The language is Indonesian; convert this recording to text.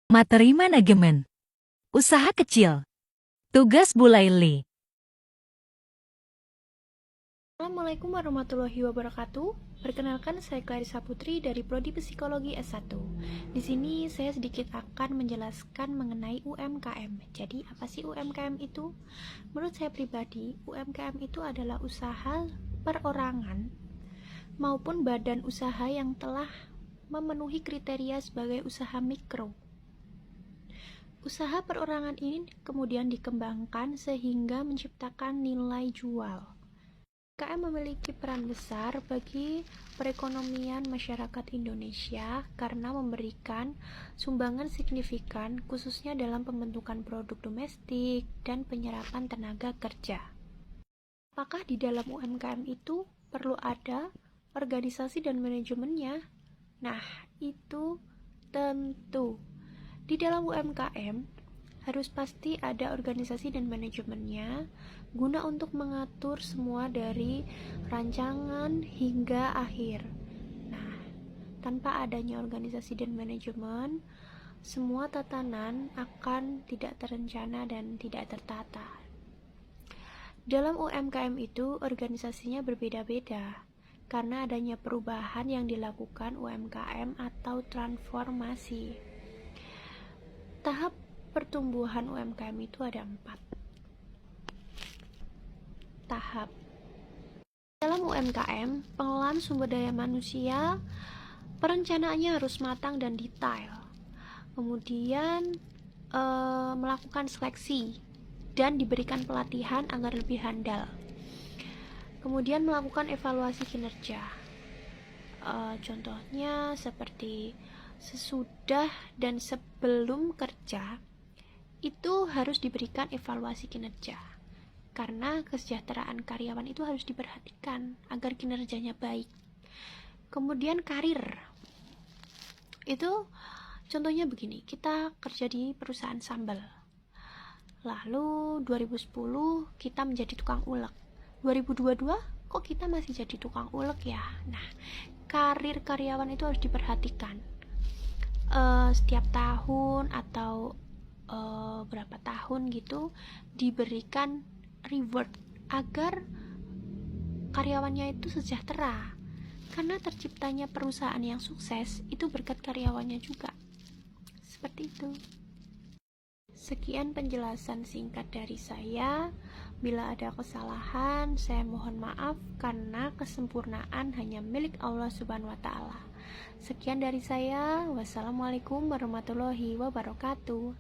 Materi manajemen. Usaha kecil. Tugas Bu Laili. Assalamualaikum warahmatullahi wabarakatuh. Perkenalkan, saya Clarissa Putri dari Prodi Psikologi S1. Di sini saya sedikit akan menjelaskan mengenai UMKM. Jadi, apa sih UMKM itu? Menurut saya pribadi, UMKM itu adalah usaha perorangan maupun badan usaha yang telah memenuhi kriteria sebagai usaha mikro. Usaha perorangan ini kemudian dikembangkan sehingga menciptakan nilai jual. UMKM memiliki peran besar bagi perekonomian masyarakat Indonesia karena memberikan sumbangan signifikan khususnya dalam pembentukan produk domestik dan penyerapan tenaga kerja. Apakah di dalam UMKM itu perlu ada organisasi dan manajemennya? Nah, itu tentu. Di dalam UMKM harus pasti ada organisasi dan manajemennya guna untuk mengatur semua dari rancangan hingga akhir. Nah, tanpa adanya organisasi dan manajemen, semua tatanan akan tidak terencana dan tidak tertata. Dalam UMKM itu organisasinya berbeda-beda karena adanya perubahan yang dilakukan UMKM atau transformasi. Tahap pertumbuhan UMKM itu ada 4 tahap. Dalam UMKM, pengelolaan sumber daya manusia, perencanaannya harus matang dan detail. Kemudian melakukan seleksi dan diberikan pelatihan agar lebih handal. Kemudian melakukan evaluasi kinerja. Contohnya seperti sesudah dan sebelum kerja itu harus diberikan evaluasi kinerja karena kesejahteraan karyawan itu harus diperhatikan agar kinerjanya baik. Kemudian karir itu contohnya begini, kita kerja di perusahaan sambal, lalu 2010 kita menjadi tukang ulek, 2022 kok kita masih jadi tukang ulek ya. Nah, karir karyawan itu harus diperhatikan. Setiap tahun atau berapa tahun gitu diberikan reward agar karyawannya itu sejahtera, karena terciptanya perusahaan yang sukses itu berkat karyawannya juga. Seperti itu. Sekian penjelasan singkat dari saya. Bila ada kesalahan, saya mohon maaf karena kesempurnaan hanya milik Allah Subhanahu wa Ta'ala. Sekian dari saya. Wassalamualaikum warahmatullahi wabarakatuh.